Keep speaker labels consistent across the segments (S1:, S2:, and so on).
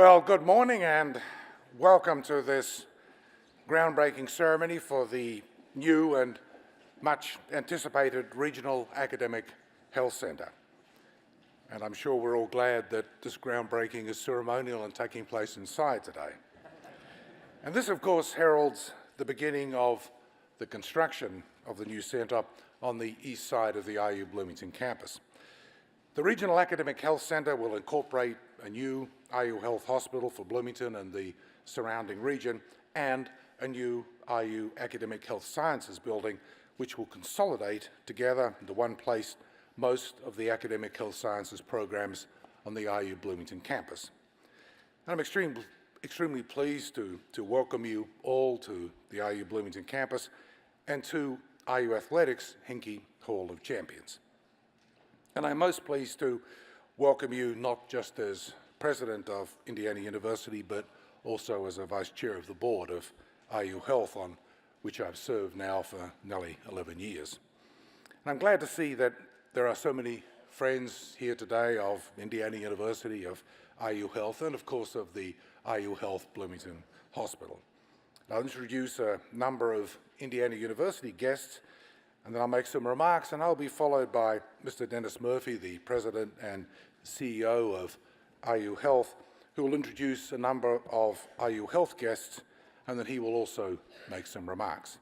S1: Well, good morning and welcome to this groundbreaking ceremony for the new and much anticipated Regional Academic Health Centre. And I'm sure we're all glad that this groundbreaking is ceremonial and taking place inside today. And this, of course, heralds the beginning of the construction of the new centre on the east side of the IU Bloomington campus. The Regional Academic Health Centre will incorporate a new IU Health Hospital for Bloomington and the surrounding region and a new IU Academic Health Sciences building, which will consolidate together into one place most of the academic health sciences programs on the IU Bloomington campus. And I'm extremely pleased to welcome you all to the IU Bloomington campus and to IU Athletics Hinkey Hall of Champions. And I'm most pleased to welcome you not just as President of Indiana University, but also as a Vice Chair of the Board of IU Health, on which I've served now for nearly 11 years. And I'm glad to see that there are so many friends here today of Indiana University, of IU Health, and of course of the IU Health Bloomington Hospital. I'll introduce a number of Indiana University guests, and then I'll make some remarks, and I'll be followed by Mr. Dennis Murphy, the President and CEO of IU Health, who will introduce a number of IU Health guests, and then he will also make some remarks.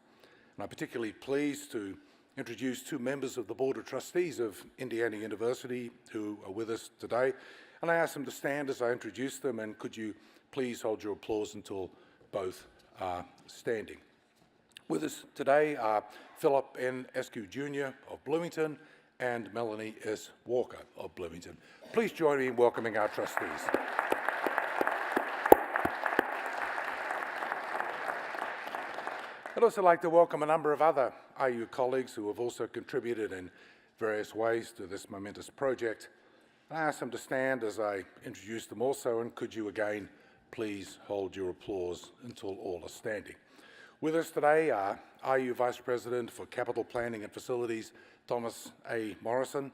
S1: And I'm particularly pleased to introduce two members of the Board of Trustees of Indiana University who are with us today. And I ask them to stand as I introduce them, and could you please hold your applause until both are standing. With us today are Philip N. Eskew Jr. of Bloomington and Melanie S. Walker of Bloomington. Please join me in welcoming our trustees. I'd also like to welcome a number of other IU colleagues who have also contributed in various ways to this momentous project. I ask them to stand as I introduce them also, and could you again please hold your applause until all are standing. With us today are IU Vice President for Capital Planning and Facilities, Thomas A. Morrison,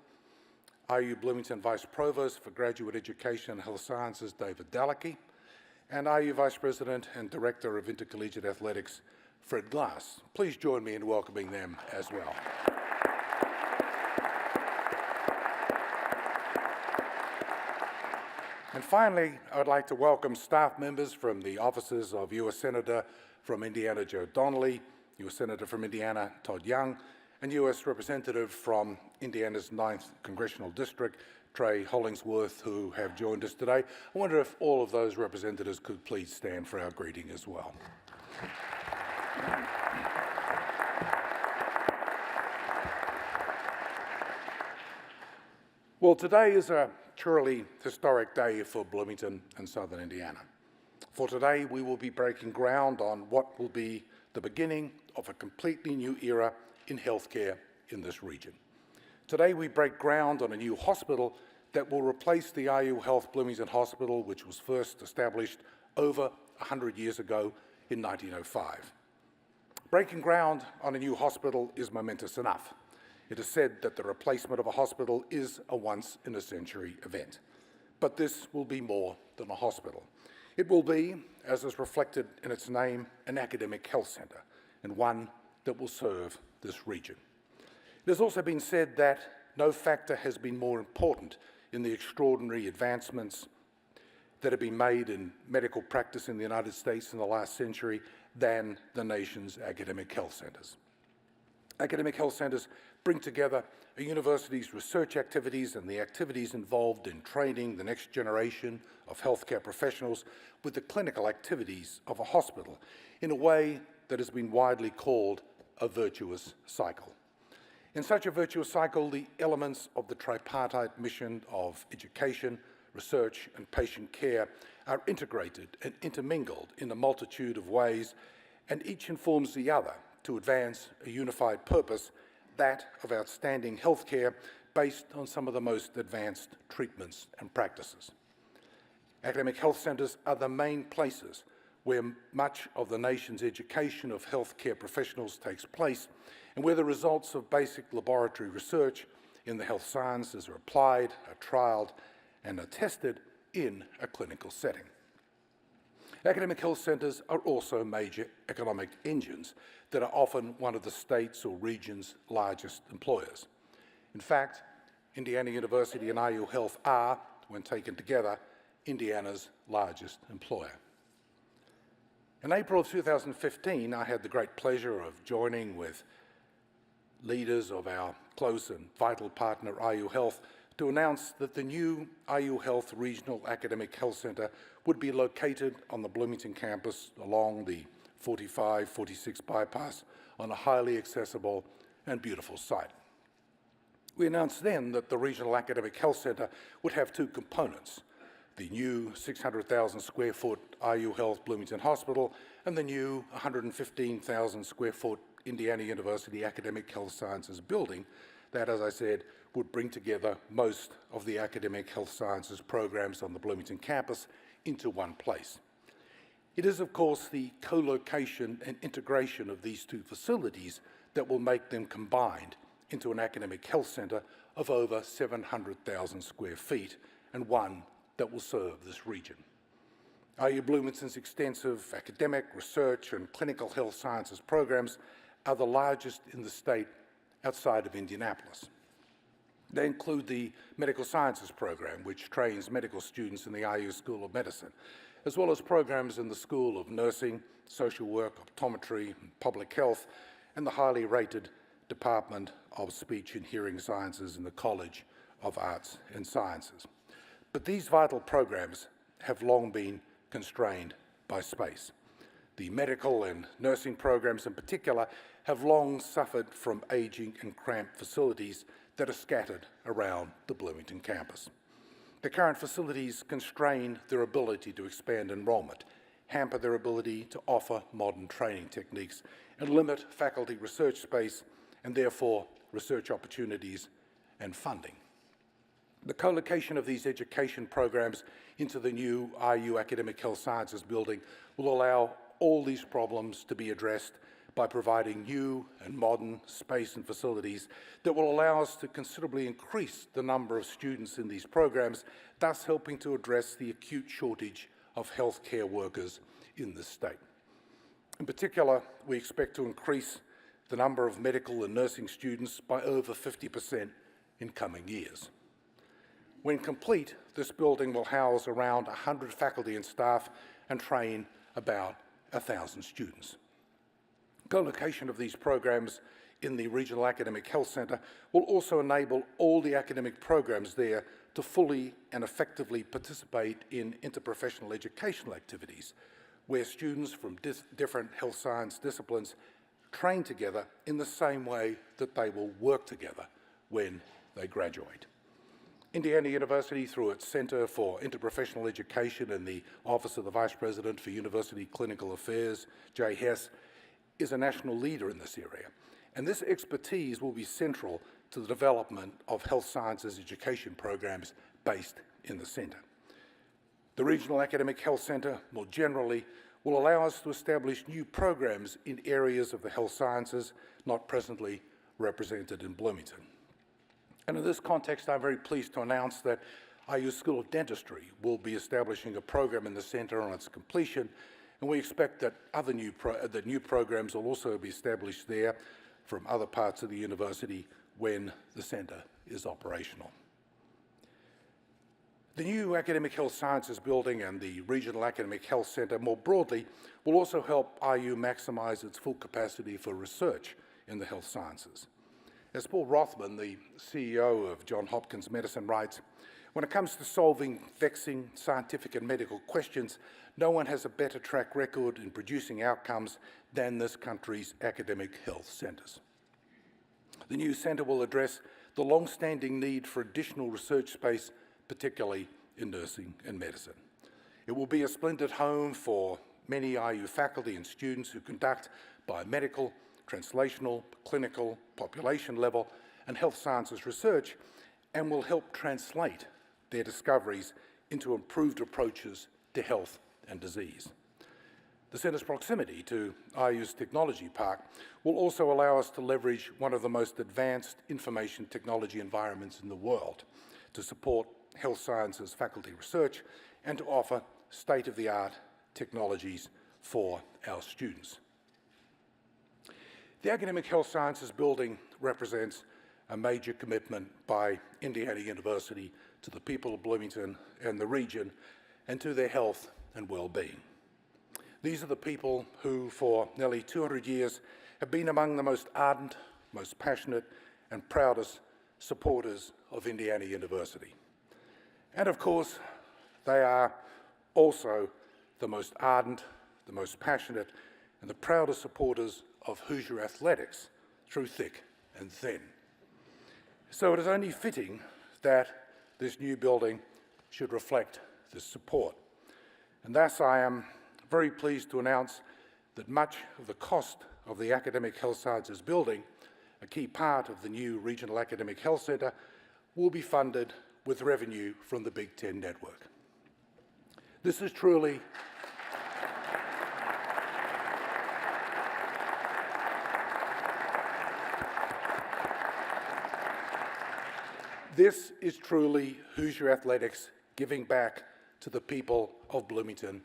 S1: IU Bloomington Vice Provost for Graduate Education and Health Sciences, David Daleke, and IU Vice President and Director of Intercollegiate Athletics, Fred Glass. Please join me in welcoming them as well. And finally, I'd like to welcome staff members from the offices of U.S. Senator from Indiana, Joe Donnelly, U.S. Senator from Indiana, Todd Young, and U.S. Representative from Indiana's 9th Congressional District, Trey Hollingsworth, who have joined us today. I wonder if all of those representatives could please stand for our greeting as well. Well, today is a truly historic day for Bloomington and Southern Indiana. For today, we will be breaking ground on what will be the beginning of a completely new era in healthcare in this region. Today, we break ground on a new hospital that will replace the IU Health Bloomington Hospital, which was first established over 100 years ago in 1905. Breaking ground on a new hospital is momentous enough. It is said that the replacement of a hospital is a once-in-a-century event. But this will be more than a hospital. It will be, as is reflected in its name, an academic health centre, and one that will serve this region. It has also been said that no factor has been more important in the extraordinary advancements that have been made in medical practice in the United States in the last century than the nation's academic health centres. Academic health centres bring together a university's research activities and the activities involved in training the next generation of healthcare professionals with the clinical activities of a hospital in a way that has been widely called a virtuous cycle. In such a virtuous cycle, the elements of the tripartite mission of education, research, and patient care are integrated and intermingled in a multitude of ways, and each informs the other to advance a unified purpose, that of outstanding healthcare based on some of the most advanced treatments and practices. Academic health centres are the main places where much of the nation's education of healthcare professionals takes place, and where the results of basic laboratory research in the health sciences are applied, are trialled, and are tested in a clinical setting. Academic health centres are also major economic engines that are often one of the state's or region's largest employers. In fact, Indiana University and IU Health are, when taken together, Indiana's largest employer. In April of 2015, I had the great pleasure of joining with leaders of our close and vital partner, IU Health, to announce that the new IU Health Regional Academic Health Centre would be located on the Bloomington campus along the 45-46 bypass on a highly accessible and beautiful site. We announced then that the Regional Academic Health Centre would have two components: the new 600,000 square foot IU Health Bloomington Hospital and the new 115,000 square foot Indiana University Academic Health Sciences building that, as I said, would bring together most of the academic health sciences programs on the Bloomington campus into one place. It is, of course, the co-location and integration of these two facilities that will make them combined into an academic health centre of over 700,000 square feet, and one that will serve this region. IU Bloomington's extensive academic, research and clinical health sciences programs are the largest in the state outside of Indianapolis. They include the Medical Sciences program, which trains medical students in the IU School of Medicine, as well as programs in the School of Nursing, Social Work, Optometry, and Public Health, and the highly rated Department of Speech and Hearing Sciences in the College of Arts and Sciences. But these vital programs have long been constrained by space. The medical and nursing programs in particular have long suffered from aging and cramped facilities that are scattered around the Bloomington campus. The current facilities constrain their ability to expand enrollment, hamper their ability to offer modern training techniques, and limit faculty research space and therefore research opportunities and funding. The co-location of these education programs into the new IU Academic Health Sciences building will allow all these problems to be addressed by providing new and modern space and facilities that will allow us to considerably increase the number of students in these programs, thus helping to address the acute shortage of healthcare workers in the state. In particular, we expect to increase the number of medical and nursing students by over 50% in coming years. When complete, this building will house around 100 faculty and staff and train about 1,000 students. Co-location of these programs in the Regional Academic Health Centre will also enable all the academic programs there to fully and effectively participate in interprofessional educational activities, where students from different health science disciplines train together in the same way that they will work together when they graduate. Indiana University, through its Centre for Interprofessional Education and the Office of the Vice President for University Clinical Affairs, Jay Hess, is a national leader in this area, and this expertise will be central to the development of health sciences education programs based in the centre. The Regional Academic Health Centre, more generally, will allow us to establish new programs in areas of the health sciences not presently represented in Bloomington. And in this context, I'm very pleased to announce that IU School of Dentistry will be establishing a program in the centre on its completion, and we expect that new programs will also be established there from other parts of the university when the centre is operational. The new Academic Health Sciences building and the Regional Academic Health Centre more broadly will also help IU maximise its full capacity for research in the health sciences. As Paul Rothman, the CEO of Johns Hopkins Medicine, writes, "When it comes to solving vexing scientific and medical questions, no one has a better track record in producing outcomes than this country's academic health centres." The new centre will address the long-standing need for additional research space, particularly in nursing and medicine. It will be a splendid home for many IU faculty and students who conduct biomedical, translational, clinical, population level, and health sciences research, and will help translate their discoveries into improved approaches to health and disease. The centre's proximity to IU's Technology Park will also allow us to leverage one of the most advanced information technology environments in the world to support health sciences faculty research and to offer state-of-the-art technologies for our students. The Academic Health Sciences Building represents a major commitment by Indiana University to the people of Bloomington and the region and to their health and well-being. These are the people who, for nearly 200 years, have been among the most ardent, most passionate, and proudest supporters of Indiana University. And of course, they are also the most ardent, the most passionate, and the proudest supporters of Hoosier athletics through thick and thin. So it is only fitting that this new building should reflect this support. And thus I am very pleased to announce that much of the cost of the Academic Health Sciences Building, a key part of the new Regional Academic Health Centre, will be funded with revenue from the Big Ten Network. This is truly Hoosier athletics giving back to the people of Bloomington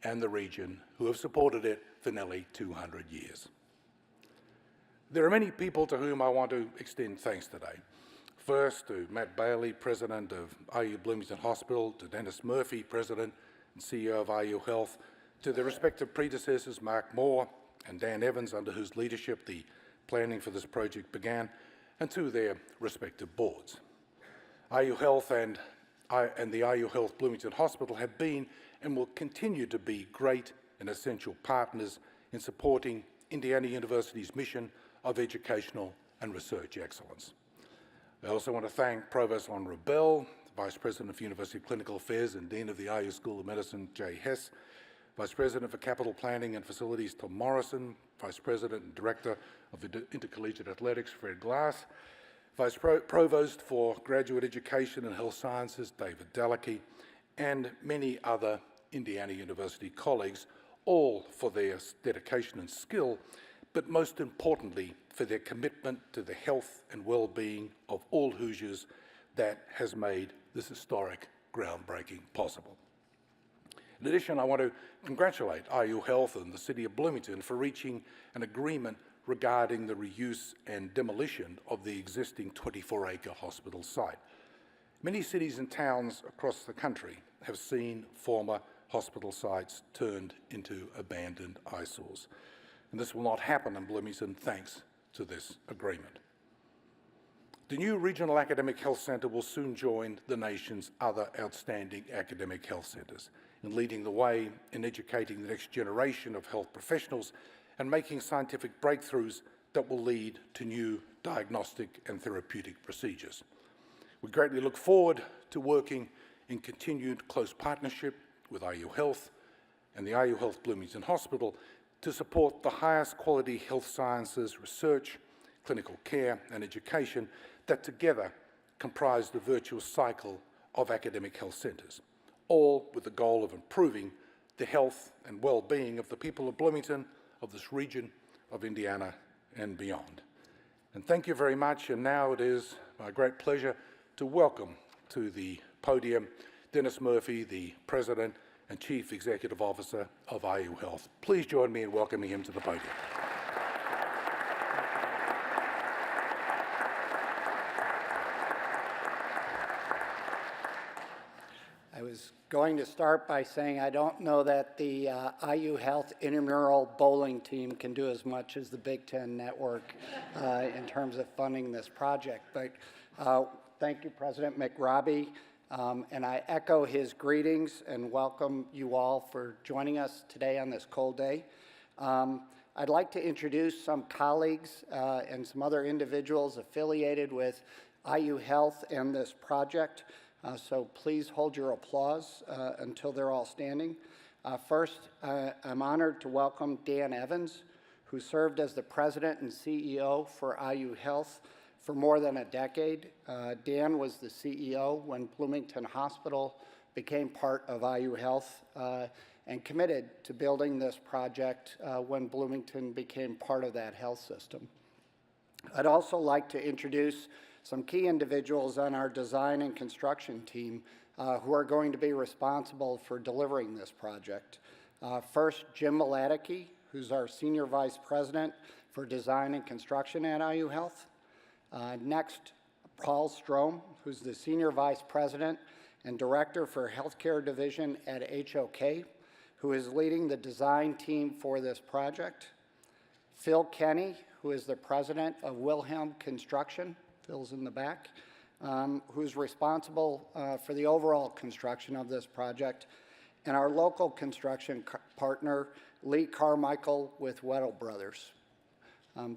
S1: and the region who have supported it for nearly 200 years. There are many people to whom I want to extend thanks today. First, to Matt Bailey, President of IU Bloomington Hospital, to Dennis Murphy, President and CEO of IU Health, to their respective predecessors, Mark Moore and Dan Evans, under whose leadership the planning for this project began, and to their respective boards. IU Health and the IU Health Bloomington Hospital have been and will continue to be great and essential partners in supporting Indiana University's mission of educational and research excellence. I also want to thank Provost Honora Bell, Vice President of University Clinical Affairs and Dean of the IU School of Medicine, Jay Hess, Vice President for Capital Planning and Facilities, Tom Morrison, Vice President and Director of Intercollegiate Athletics, Fred Glass, Vice Provost for Graduate Education and Health Sciences, David Dalekey, and many other Indiana University colleagues, all for their dedication and skill, but most importantly, for their commitment to the health and well-being of all Hoosiers that has made this historic groundbreaking possible. In addition, I want to congratulate IU Health and the City of Bloomington for reaching an agreement regarding the reuse and demolition of the existing 24-acre hospital site. Many cities and towns across the country have seen former hospital sites turned into abandoned eyesores. And this will not happen in Bloomington thanks to this agreement. The new Regional Academic Health Centre will soon join the nation's other outstanding academic health centres in leading the way in educating the next generation of health professionals and making scientific breakthroughs that will lead to new diagnostic and therapeutic procedures. We greatly look forward to working in continued close partnership with IU Health and the IU Health Bloomington Hospital to support the highest quality health sciences research, clinical care, and education that together comprise the virtuous cycle of academic health centres, all with the goal of improving the health and well-being of the people of Bloomington, of this region, of Indiana, and beyond. And thank you very much, and now it is my great pleasure to welcome to the podium Dennis Murphy, the President and Chief Executive Officer of IU Health. Please join me in welcoming him to the podium.
S2: I was going to start by saying I don't know that the IU Health intramural bowling team can do as much as the Big Ten Network in terms of funding this project. But thank you, President McRobbie, and I echo his greetings and welcome you all for joining us today on this cold day. I'd like to introduce some colleagues and some other individuals affiliated with IU Health and this project. So please hold your applause until they're all standing. First, I'm honored to welcome Dan Evans, who served as the president and CEO for IU Health for more than a decade. Dan was the CEO when Bloomington Hospital became part of IU Health and committed to building this project when Bloomington became part of that health system. I'd also like to introduce some key individuals on our design and construction team who are going to be responsible for delivering this project. First, Jim Maladicki, who's our Senior Vice President for Design and Construction at IU Health. Next, Paul Strom, who's the Senior Vice President and Director for Healthcare Division at HOK, who is leading the design team for this project. Phil Kenny, who is the President of Wilhelm Construction, Phil's in the back, who's responsible for the overall construction of this project, and our local construction partner, Lee Carmichael with Weddle Brothers.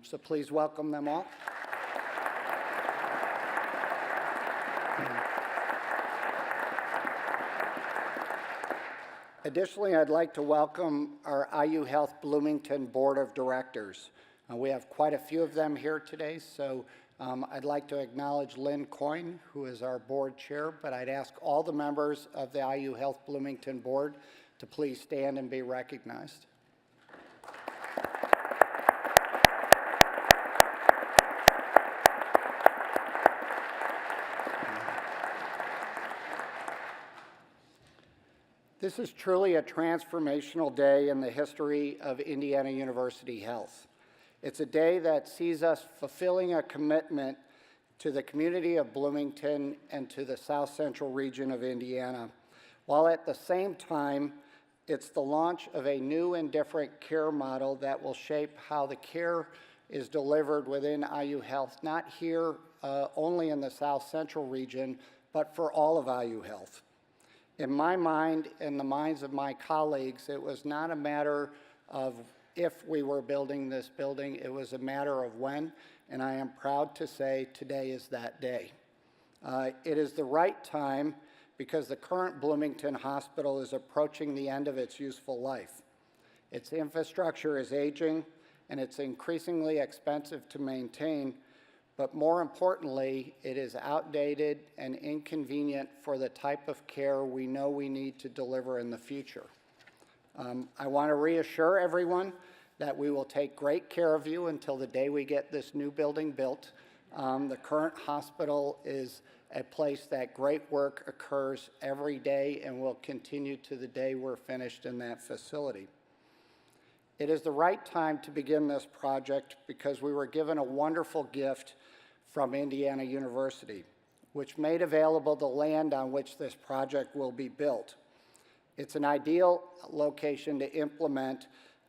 S2: So please welcome them all. Additionally, I'd like to welcome our IU Health Bloomington Board of Directors. We have quite a few of them here today, so I'd like to acknowledge Lynn Coyne, who is our board chair, but I'd ask all the members of the IU Health Bloomington Board to please stand and be recognized. This is truly a transformational day in the history of Indiana University Health. It's a day that sees us fulfilling a commitment to the community of Bloomington and to the South Central region of Indiana, while at the same time, it's the launch of a new and different care model that will shape how the care is delivered within IU Health, not here only in the South Central region, but for all of IU Health. In my mind and the minds of my colleagues, it was not a matter of if we were building this building, it was a matter of when, and I am proud to say today is that day. It is the right time because the current Bloomington Hospital is approaching the end of its useful life. Its infrastructure is aging, and it's increasingly expensive to maintain, but more importantly, it is outdated and inconvenient for the type of care we know we need to deliver in the future. I want to reassure everyone that we will take great care of you until the day we get this new building built. The current hospital is a place that great work occurs every day and will continue to the day we're finished in that facility. It is the right time to begin this project because we were given a wonderful gift from Indiana University, which made available the land on which this project will be built. It's an ideal location to implement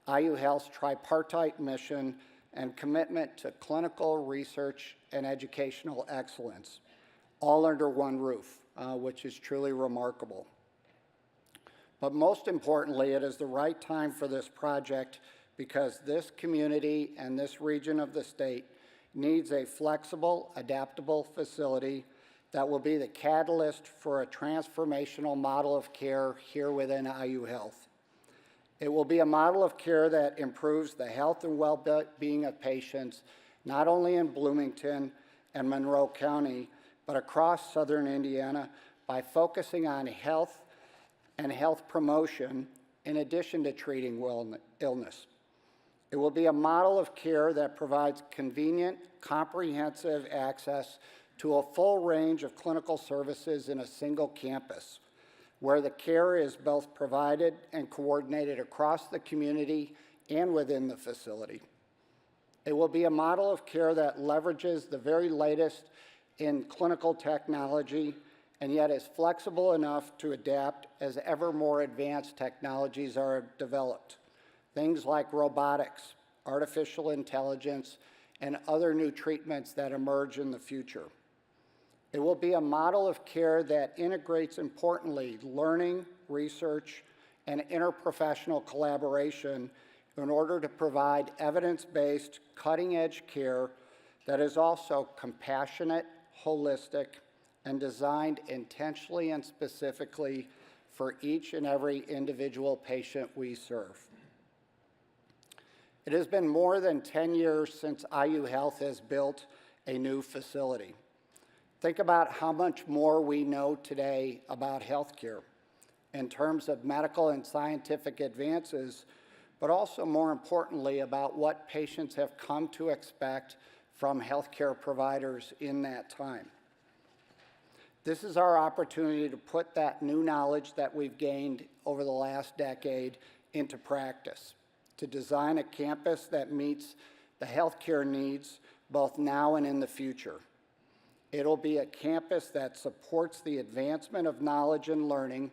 S2: IU Health's tripartite mission and commitment to clinical research and educational excellence, all under one roof, which is truly remarkable. But most importantly, it is the right time for this project because this community and this region of the state needs a flexible, adaptable facility that will be the catalyst for a transformational model of care here within IU Health. It will be a model of care that improves the health and well-being of patients, not only in Bloomington and Monroe County, but across southern Indiana by focusing on health and health promotion in addition to treating illness. It will be a model of care that provides convenient, comprehensive access to a full range of clinical services in a single campus, where the care is both provided and coordinated across the community and within the facility. It will be a model of care that leverages the very latest in clinical technology and yet is flexible enough to adapt as ever more advanced technologies are developed. Things like robotics, artificial intelligence, and other new treatments that emerge in the future. It will be a model of care that integrates, importantly, learning, research, and interprofessional collaboration in order to provide evidence-based, cutting-edge care that is also compassionate, holistic, and designed intentionally and specifically for each and every individual patient we serve. It has been more than 10 years since IU Health has built a new facility. Think about how much more we know today about healthcare in terms of medical and scientific advances, but also more importantly about what patients have come to expect from healthcare providers in that time. This is our opportunity to put that new knowledge that we've gained over the last decade into practice, to design a campus that meets the healthcare needs both now and in the future. It'll be a campus that supports the advancement of knowledge and learning,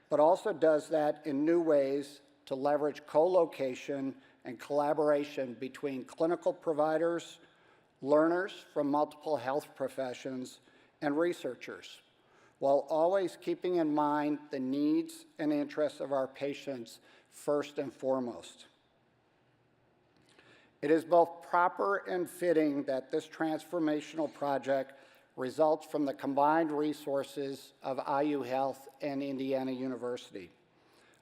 S2: but also does that in new ways to leverage co-location and collaboration between clinical providers, learners from multiple health professions, and researchers, while always keeping in mind the needs and interests of our patients first and foremost. It is both proper and fitting that this transformational project results from the combined resources of IU Health and Indiana University.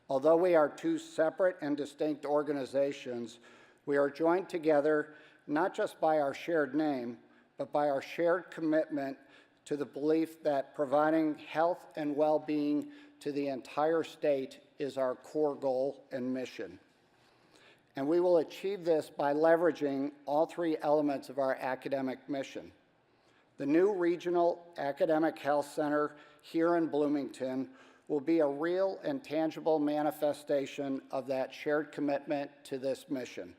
S2: Although we are two separate and distinct organizations, we are joined together not just by our shared name, but by our shared commitment to the belief that providing health and well-being to the entire state is our core goal and mission. And we will achieve this by leveraging all three elements of our academic mission. The new Regional Academic Health Center here in Bloomington will be a real and tangible manifestation of that shared commitment to this mission.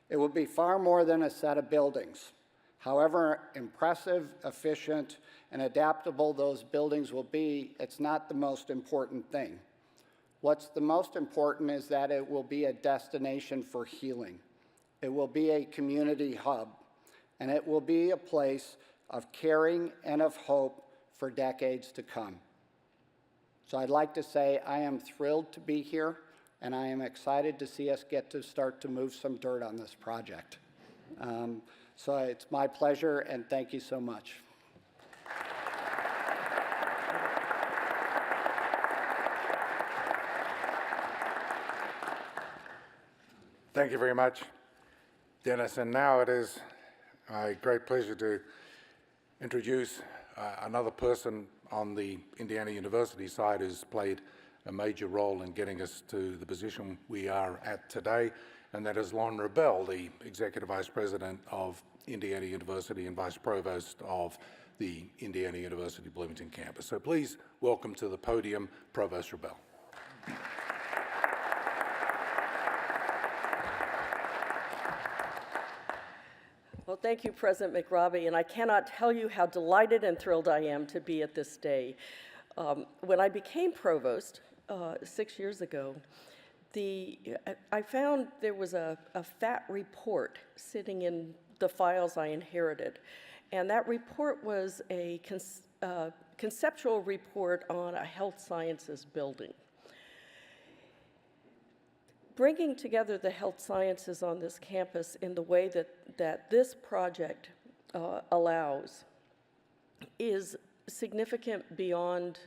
S2: It will be far more than a set of buildings. However impressive, efficient, and adaptable those buildings will be, it's not the most important thing. What's the most important is that it will be a destination for healing. It will be a community hub, and it will be a place of caring and of hope for decades to come. So I'd like to say I am thrilled to be here, and I am excited to see us get to start to move some dirt on this project. So it's my pleasure, and thank you so much.
S1: Thank you very much, Dennis. And now it is my great pleasure to introduce another person on the Indiana University side who's played a major role in getting us to the position we are at today, and that is Lon Rebel, the Executive Vice President of Indiana University and Vice Provost of the Indiana University Bloomington campus. So please welcome to the podium, Provost Rebel.
S3: Well, thank you, President McRobbie, and I cannot tell you how delighted and thrilled I am to be at this day. When I became provost 6 years ago, I found there was a fat report sitting in the files I inherited, and that report was a conceptual report on a health sciences building. Bringing together the health sciences on this campus in the way that this project allows is significant beyond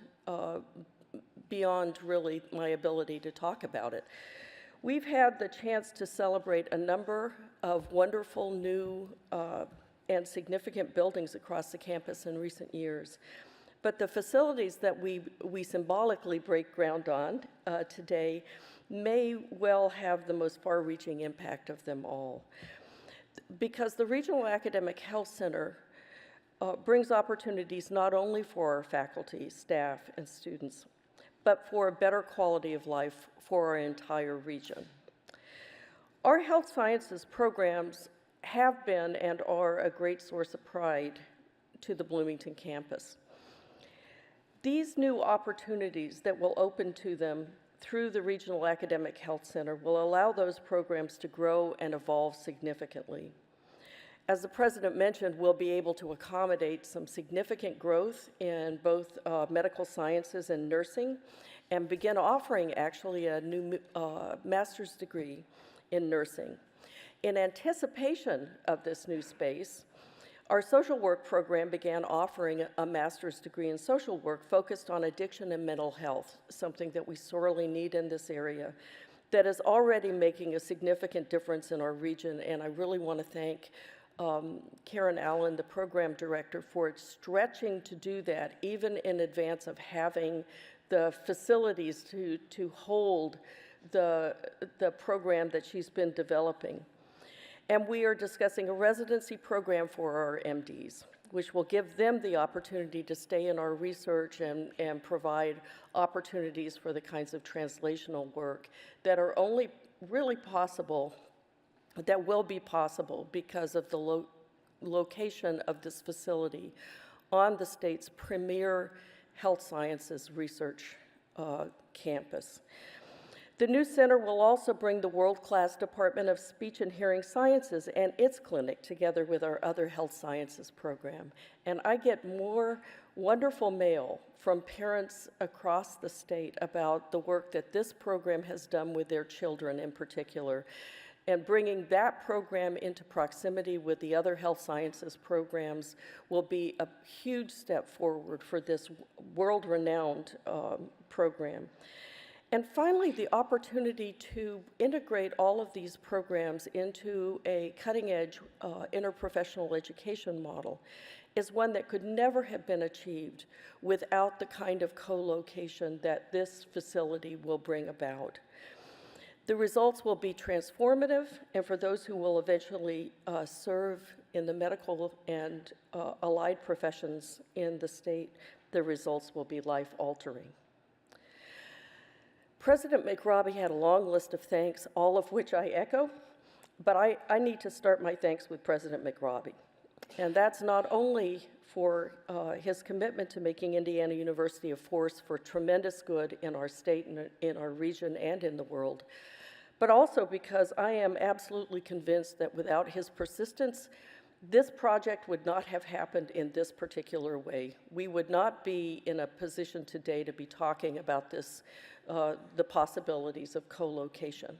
S3: really my ability to talk about it. We've had the chance to celebrate a number of wonderful new and significant buildings across the campus in recent years. But the facilities that we symbolically break ground on today may well have the most far-reaching impact of them all. Because the Regional Academic Health Center brings opportunities not only for our faculty, staff, and students, but for a better quality of life for our entire region. Our health sciences programs have been and are a great source of pride to the Bloomington campus. These new opportunities that will open to them through the Regional Academic Health Center will allow those programs to grow and evolve significantly. As the President mentioned, we'll be able to accommodate some significant growth in both medical sciences and nursing, and begin offering actually a new master's degree in nursing. In anticipation of this new space, our social work program began offering a master's degree in social work focused on addiction and mental health, something that we sorely need in this area, that is already making a significant difference in our region. And I really want to thank Karen Allen, the program director, for stretching to do that, even in advance of having the facilities to hold the program that she's been developing. And we are discussing a residency program for our MDs, which will give them the opportunity to stay in our research and provide opportunities for the kinds of translational work that are only really possible, that will be possible because of the location of this facility on the state's premier health sciences research campus. The new center will also bring the world-class Department of Speech and Hearing Sciences and its clinic together with our other health sciences program. And I get more wonderful mail from parents across the state about the work that this program has done with their children in particular. And bringing that program into proximity with the other health sciences programs will be a huge step forward for this world-renowned program. And finally, the opportunity to integrate all of these programs into a cutting-edge interprofessional education model is one that could never have been achieved without the kind of co-location that this facility will bring about. The results will be transformative, and for those who will eventually serve in the medical and allied professions in the state, the results will be life-altering. President McRobbie had a long list of thanks, all of which I echo, but I need to start my thanks with President McRobbie. And that's not only for his commitment to making Indiana University a force for tremendous good in our state and in our region and in the world, but also because I am absolutely convinced that without his persistence, this project would not have happened in this particular way. We would not be in a position today to be talking about this, the possibilities of co-location.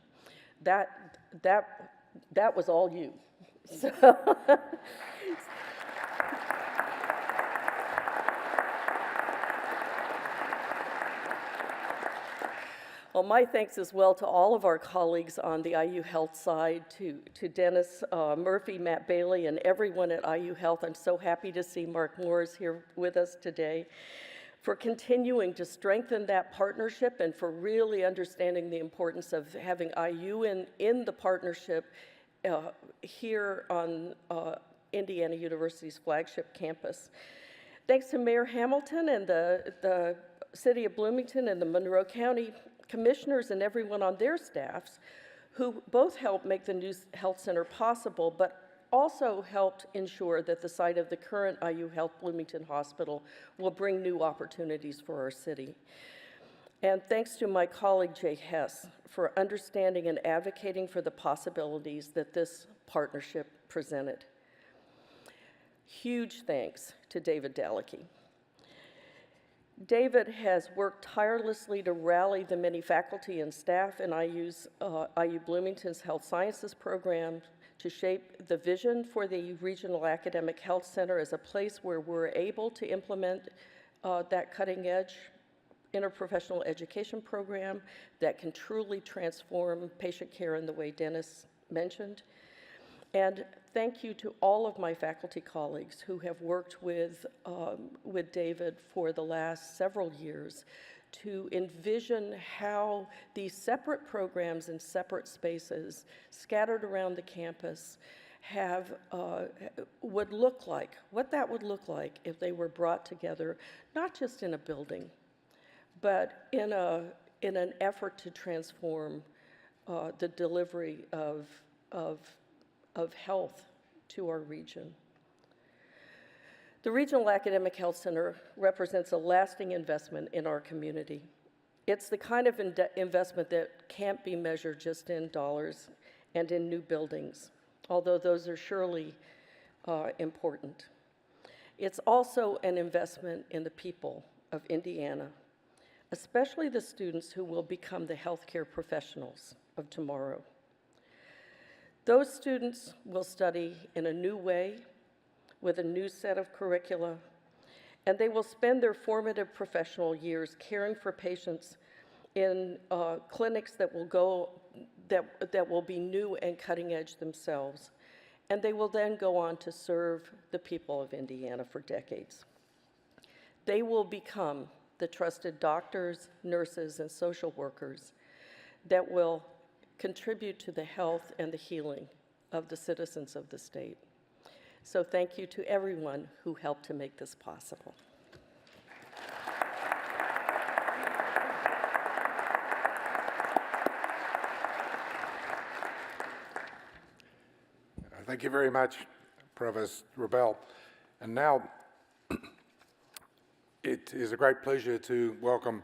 S3: That was all you. So well, my thanks as well to all of our colleagues on the IU Health side, to Dennis Murphy, Matt Bailey, and everyone at IU Health. I'm so happy to see Mark Moores here with us today, for continuing to strengthen that partnership and for really understanding the importance of having IU in the partnership here on Indiana University's flagship campus. Thanks to Mayor Hamilton and the City of Bloomington and the Monroe County commissioners and everyone on their staffs who both helped make the new health center possible, but also helped ensure that the site of the current IU Health Bloomington Hospital will bring new opportunities for our city. And thanks to my colleague Jay Hess for understanding and advocating for the possibilities that this partnership presented. Huge thanks to David Dalicki. David has worked tirelessly to rally the many faculty and staff in IU Bloomington's Health Sciences program to shape the vision for the Regional Academic Health Center as a place where we're able to implement that cutting-edge interprofessional education program that can truly transform patient care in the way Dennis mentioned. And thank you to all of my faculty colleagues who have worked with David for the last several years to envision how these separate programs in separate spaces scattered around the campus would look like, what that would look like if they were brought together, not just in a building, but in an effort to transform the delivery of health to our region. The Regional Academic Health Center represents a lasting investment in our community. It's the kind of investment that can't be measured just in dollars and in new buildings, although those are surely important. It's also an investment in the people of Indiana, especially the students who will become the healthcare professionals of tomorrow. Those students will study in a new way, with a new set of curricula, and they will spend their formative professional years caring for patients in clinics that will be new and cutting edge themselves. And they will then go on to serve the people of Indiana for decades. They will become the trusted doctors, nurses, and social workers that will contribute to the health and the healing of the citizens of the state. So thank you to everyone who helped to make this possible.
S1: Thank you very much, Provost Rebel. And now it is a great pleasure to welcome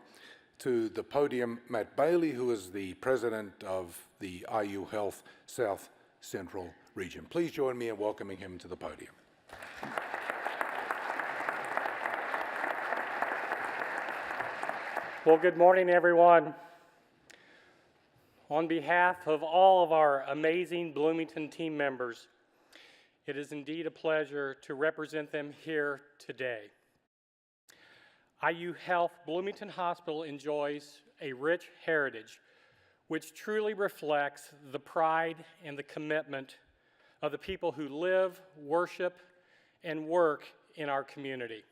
S1: to the podium Matt Bailey, who is the president of the IU Health South Central Region. Please join me in welcoming him to the podium.
S4: Well, good morning, everyone. On behalf of all of our amazing Bloomington team members, it is indeed a pleasure to represent them here today. IU Health Bloomington Hospital enjoys a rich heritage which truly reflects the pride and the commitment of the people who live, worship, and work in our community.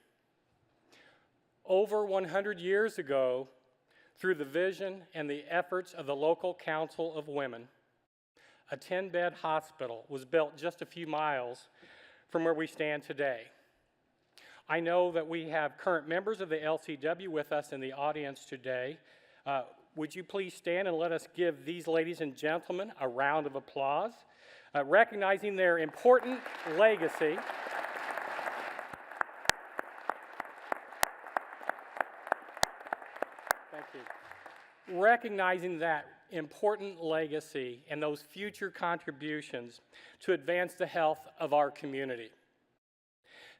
S4: Over 100 years ago, through the vision and the efforts of the local Council of Women, a 10-bed hospital was built just a few miles from where we stand today. I know that we have current members of the LCW with us in the audience today. Would you please stand and let us give these ladies and gentlemen a round of applause, recognizing their important legacy. Thank you. Recognizing that important legacy and those future contributions to advance the health of our community.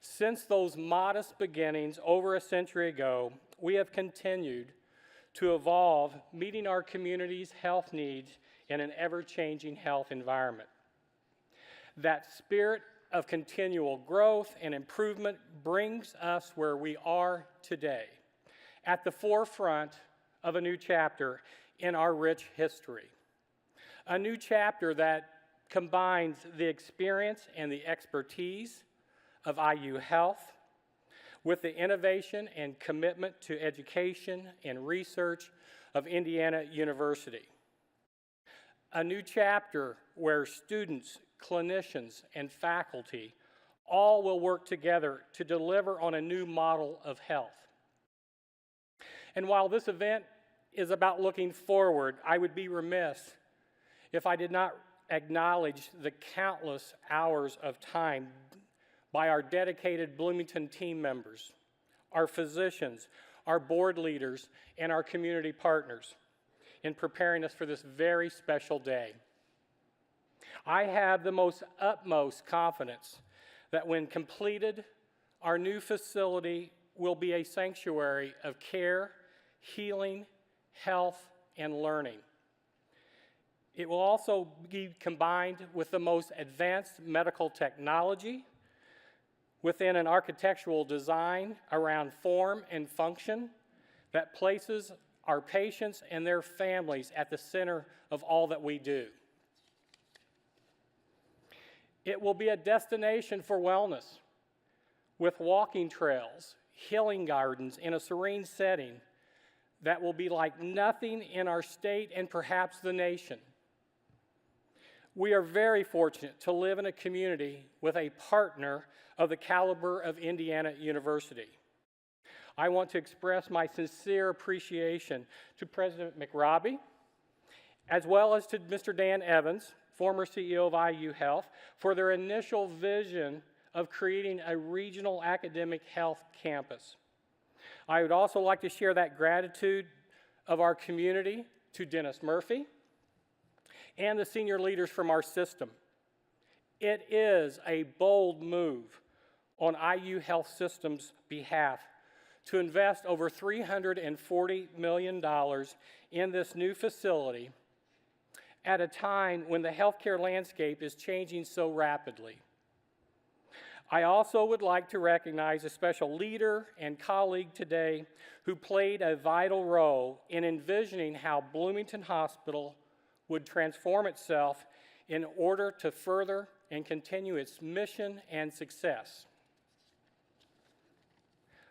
S4: Since those modest beginnings over a century ago, we have continued to evolve, meeting our community's health needs in an ever-changing health environment. That spirit of continual growth and improvement brings us where we are today, at the forefront of a new chapter in our rich history. A new chapter that combines the experience and the expertise of IU Health with the innovation and commitment to education and research of Indiana University. A new chapter where students, clinicians, and faculty all will work together to deliver on a new model of health. And while this event is about looking forward, I would be remiss if I did not acknowledge the countless hours of time by our dedicated Bloomington team members, our physicians, our board leaders, and our community partners in preparing us for this very special day. I have the utmost confidence that when completed, our new facility will be a sanctuary of care, healing, health, and learning. It will also be combined with the most advanced medical technology within an architectural design around form and function that places our patients and their families at the center of all that we do. It will be a destination for wellness with walking trails, healing gardens in a serene setting that will be like nothing in our state and perhaps the nation. We are very fortunate to live in a community with a partner of the caliber of Indiana University. I want to express my sincere appreciation to President McRobbie, as well as to Mr. Dan Evans, former CEO of IU Health, for their initial vision of creating a regional academic health campus. I would also like to share that gratitude of our community to Dennis Murphy and the senior leaders from our system. It is a bold move on IU Health System's behalf to invest over $340 million in this new facility at a time when the healthcare landscape is changing so rapidly. I also would like to recognize a special leader and colleague today who played a vital role in envisioning how Bloomington Hospital would transform itself in order to further and continue its mission and success.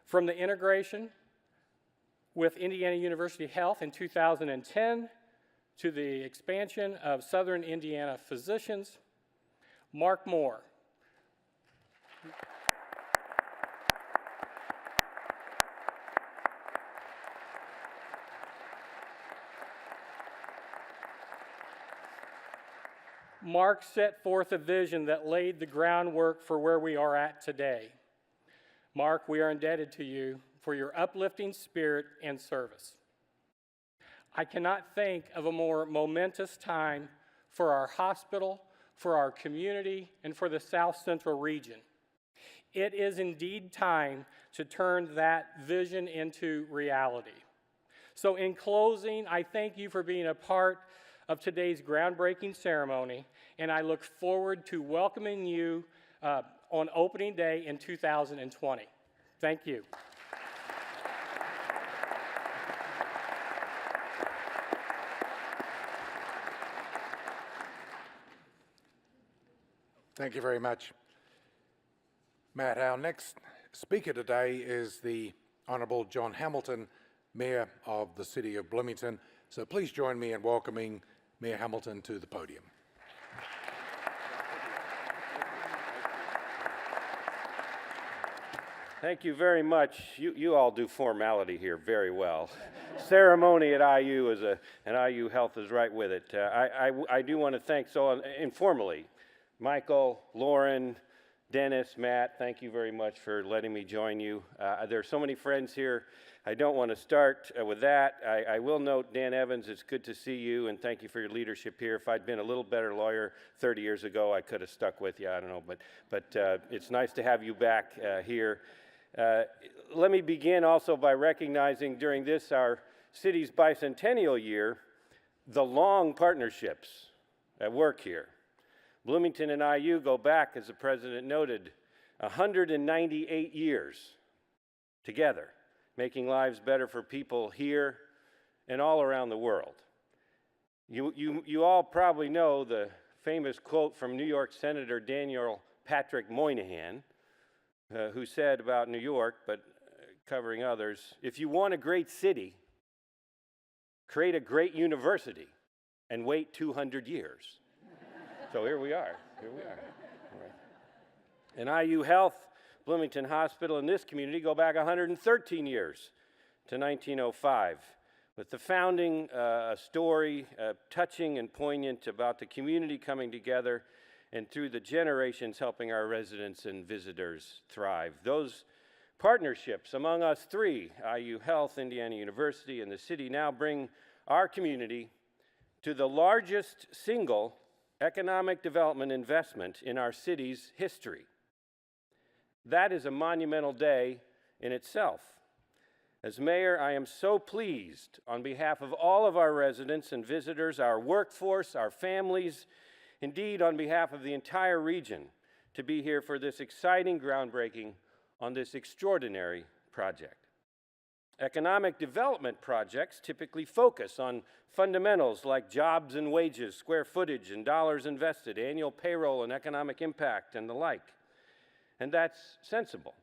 S4: From the integration with Indiana University Health in 2010 to the expansion of Southern Indiana Physicians Mark Moore. Mark set forth a vision that laid the groundwork for where we are at today. Mark, we are indebted to you for your uplifting spirit and service. I cannot think of a more momentous time for our hospital, for our community, and for the South Central region. It is indeed time to turn that vision into reality. So in closing, I thank you for being a part of today's groundbreaking ceremony, and I look forward to welcoming you on opening day in 2020. Thank you.
S1: Thank you very much, Matt. Our next speaker today is the Honourable John Hamilton, Mayor of the City of Bloomington. So please join me in welcoming Mayor Hamilton to the podium.
S5: Thank you very much. You all do formality here very well. Ceremony at IU and IU Health is right with it. I do want to thank, informally, Michael, Lauren, Dennis, Matt, thank you very much for letting me join you. There are so many friends here. I don't want to start with that. I will note, Dan Evans, it's good to see you, and thank you for your leadership here. If I'd been a little better lawyer 30 years ago, I could have stuck with you. I don't know, but it's nice to have you back here. Let me begin also by recognizing during this, our city's bicentennial year, the long partnerships at work here. Bloomington and IU go back, as the president noted, 198 years together, making lives better for people here and all around the world. You all probably know the famous quote from New York Senator Daniel Patrick Moynihan, who said about New York, but covering others, if you want a great city, create a great university and wait 200 years. So here we are. All right. And IU Health, Bloomington Hospital, and this community go back 113 years to 1905, with the founding a story touching and poignant about the community coming together and through the generations helping our residents and visitors thrive. Those partnerships among us three, IU Health, Indiana University, and the city, now bring our community to the largest single economic development investment in our city's history. That is a monumental day in itself. As mayor, I am so pleased on behalf of all of our residents and visitors, our workforce, our families, indeed on behalf of the entire region, to be here for this exciting groundbreaking on this extraordinary project. Economic development projects typically focus on fundamentals like jobs and wages, square footage and dollars invested, annual payroll and economic impact, and the like. And that's sensible.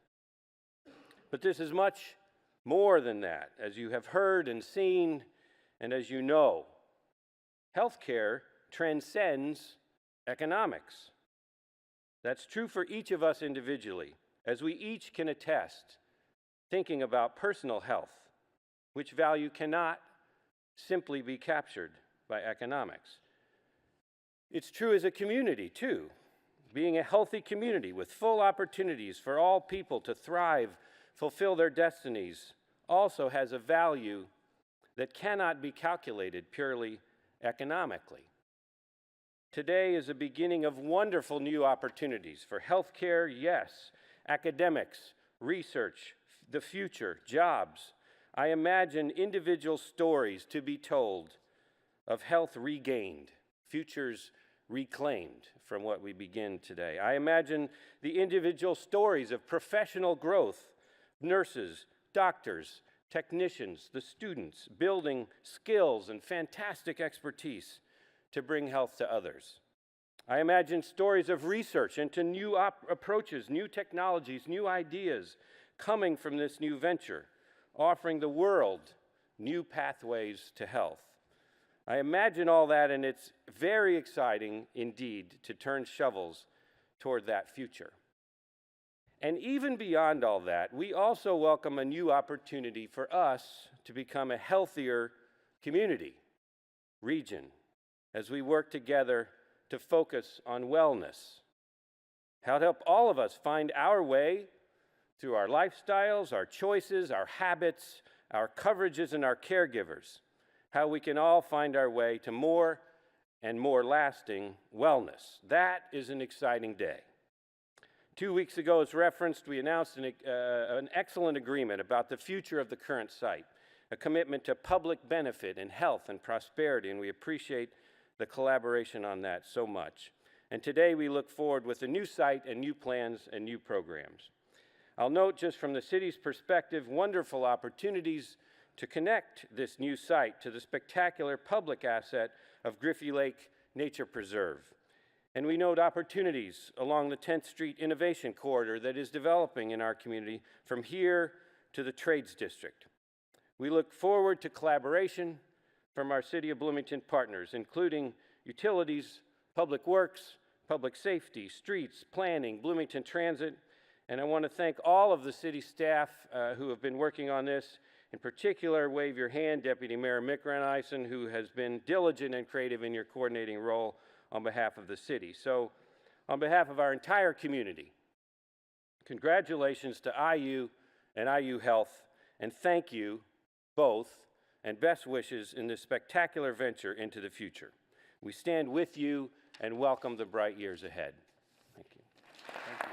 S5: But this is much more than that, as you have heard and seen, and as you know. Healthcare transcends economics. That's true for each of us individually, as we each can attest, thinking about personal health, which value cannot simply be captured by economics. It's true as a community, too. Being a healthy community with full opportunities for all people to thrive, fulfill their destinies, also has a value that cannot be calculated purely economically. Today is a beginning of wonderful new opportunities for healthcare, yes, academics, research, the future, jobs. I imagine individual stories to be told of health regained, futures reclaimed from what we begin today. I imagine the individual stories of professional growth, nurses, doctors, technicians, the students, building skills and fantastic expertise to bring health to others. I imagine stories of research into new approaches, new technologies, new ideas coming from this new venture, offering the world new pathways to health. I imagine all that, and it's very exciting indeed to turn shovels toward that future. And even beyond all that, we also welcome a new opportunity for us to become a healthier community, region, as we work together to focus on wellness. How to help all of us find our way through our lifestyles, our choices, our habits, our coverages, and our caregivers. How we can all find our way to more and more lasting wellness. That is an exciting day. 2 weeks ago, as referenced, we announced an excellent agreement about the future of the current site, a commitment to public benefit and health and prosperity, and we appreciate the collaboration on that so much. And today we look forward with a new site and new plans and new programs. I'll note, just from the city's perspective, wonderful opportunities to connect this new site to the spectacular public asset of Griffey Lake Nature Preserve. And we note opportunities along the 10th Street Innovation Corridor that is developing in our community from here to the Trades District. We look forward to collaboration from our City of Bloomington partners, including utilities, public works, public safety, streets, planning, Bloomington Transit, and I want to thank all of the city staff who have been working on this. In particular, wave your hand, Deputy Mayor Mick Renneisen, who has been diligent and creative in your coordinating role on behalf of the city. So, on behalf of our entire community, congratulations to IU and IU Health, and thank you both, and best wishes in this spectacular venture into the future. We stand with you and welcome the bright years ahead. Thank you. Thank you.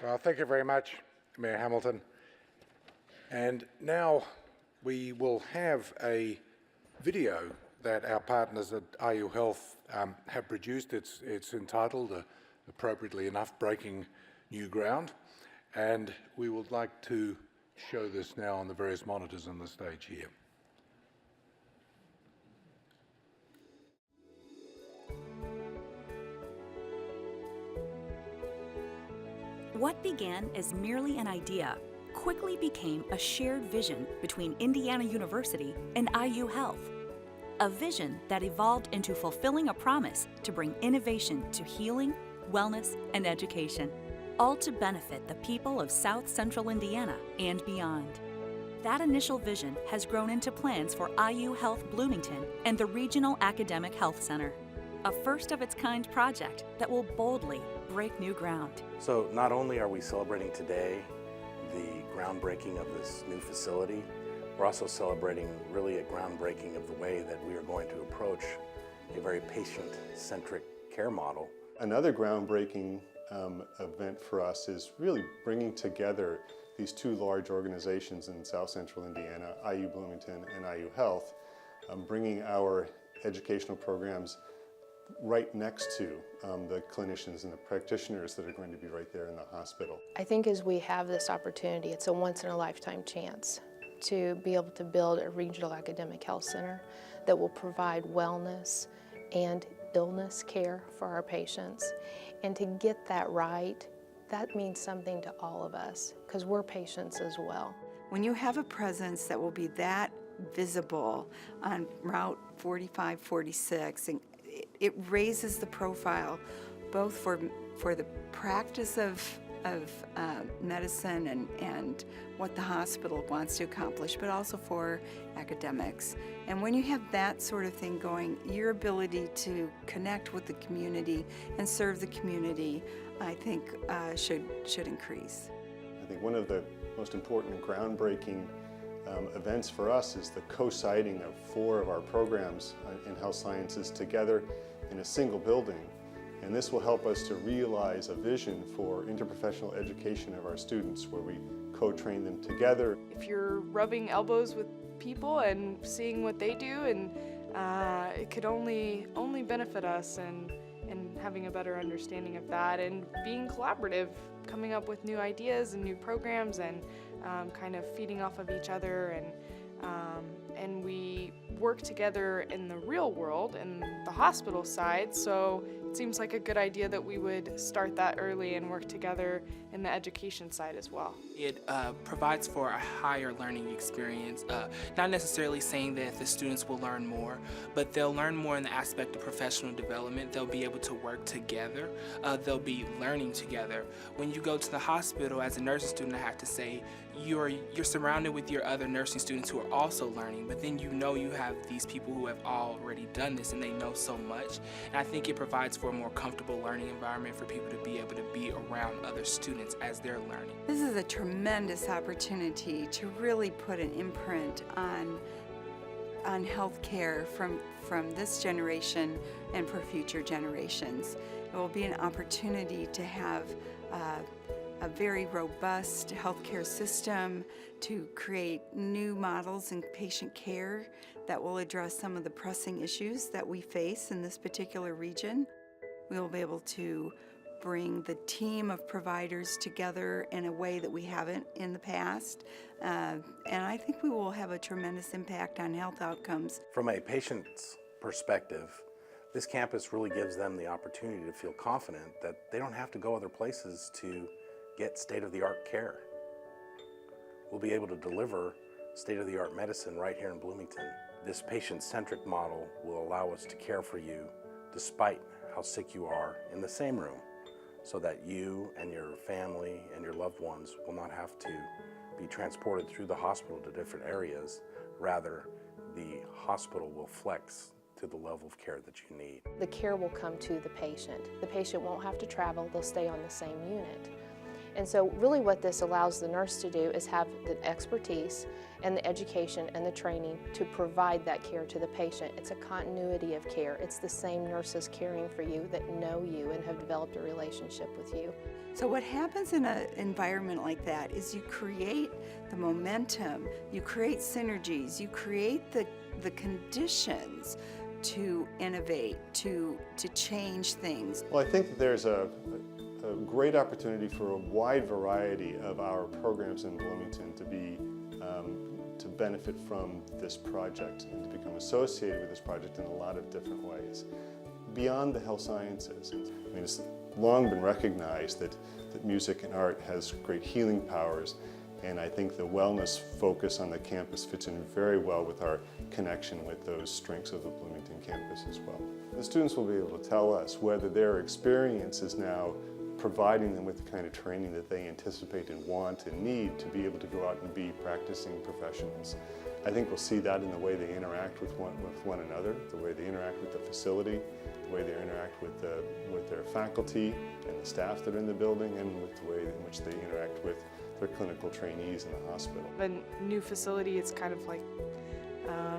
S1: Well, thank you very much, Mayor Hamilton. And now we will have a video that our partners at IU Health have produced. It's entitled, appropriately enough, Breaking New Ground. And we would like to show this now on the various monitors on the stage here.
S6: What began as merely an idea quickly became a shared vision between Indiana University and IU Health. A vision that evolved into fulfilling a promise to bring innovation to healing, wellness, and education, all to benefit the people of South Central Indiana and beyond. That initial vision has grown into plans for IU Health Bloomington and the Regional Academic Health Center, a first-of-its-kind project that will boldly break new ground.
S7: So not only are we celebrating today the groundbreaking of this new facility, we're also celebrating really a groundbreaking of the way that we are going to approach a very patient-centric care model.
S8: Another groundbreaking event for us is really bringing together these two large organizations in South Central Indiana, IU Bloomington and IU Health, bringing our educational programs right next to the clinicians and the practitioners that are going to be right there in the hospital.
S9: I think as we have this opportunity, it's a once-in-a-lifetime chance to be able to build a regional academic health center that will provide wellness and illness care for our patients. And to get that right, that means something to all of us, because we're patients as well.
S10: When you have a presence that will be that visible on Route 45, 46, and it raises the profile both for the practice of medicine and what the hospital wants to accomplish, but also for academics. And when you have that sort of thing going, your ability to connect with the community and serve the community, I think, should increase.
S8: I think one of the most important and groundbreaking events for us is the co-siting of 4 of our programs in health sciences together in a single building. And this will help us to realize a vision for interprofessional education of our students, where we co-train them together.
S11: If you're rubbing elbows with people and seeing what they do, and it could only benefit us, and having a better understanding of that, and being collaborative, coming up with new ideas and new programs, and kind of feeding off of each other, and we work together in the real world, in the hospital side, so it seems like a good idea that we would start that early and work together in the education side as well.
S12: It provides for a higher learning experience, not necessarily saying that the students will learn more, but they'll learn more in the aspect of professional development. They'll be able to work together. They'll be learning together. When you go to the hospital as a nursing student, I have to say, you're surrounded with your other nursing students who are also learning, but then you know you have these people who have already done this and they know so much. And I think it provides for a more comfortable learning environment for people to be able to be around other students as they're learning.
S10: This is a tremendous opportunity to really put an imprint on healthcare from this generation and for future generations. It will be an opportunity to have a very robust healthcare system, to create new models in patient care that will address some of the pressing issues that we face in this particular region. We will be able to bring the team of providers together in a way that we haven't in the past. And I think we will have a tremendous impact on health outcomes.
S7: From a patient's perspective, this campus really gives them the opportunity to feel confident that they don't have to go other places to get state-of-the-art care. We'll be able to deliver state-of-the-art medicine right here in Bloomington. This patient-centric model will allow us to care for you despite how sick you are in the same room, so that you and your family and your loved ones will not have to be transported through the hospital to different areas. Rather, the hospital will flex to the level of care that you need.
S9: The care will come to the patient. The patient won't have to travel, they'll stay on the same unit. And so really what this allows the nurse to do is have the expertise and the education and the training to provide that care to the patient. It's a continuity of care. It's the same nurses caring for you that know you and have developed a relationship with you.
S10: So what happens in an environment like that is you create the momentum, you create synergies, you create the conditions to innovate, to change things.
S8: Well, I think that there's a great opportunity for a wide variety of our programs in Bloomington to benefit from this project and to become associated with this project in a lot of different ways. Beyond the health sciences, I mean, it's long been recognized that music and art has great healing powers, and I think the wellness focus on the campus fits in very well with our connection with those strengths of the Bloomington campus as well. The students will be able to tell us whether their experience is now providing them with the kind of training that they anticipate and want and need to be able to go out and be practicing professionals. I think we'll see that in the way they interact with one another, the way they interact with the facility, the way they interact with their faculty and the staff that are in the building, and with the way in which they interact with their clinical trainees in the hospital.
S11: The new facility is kind of like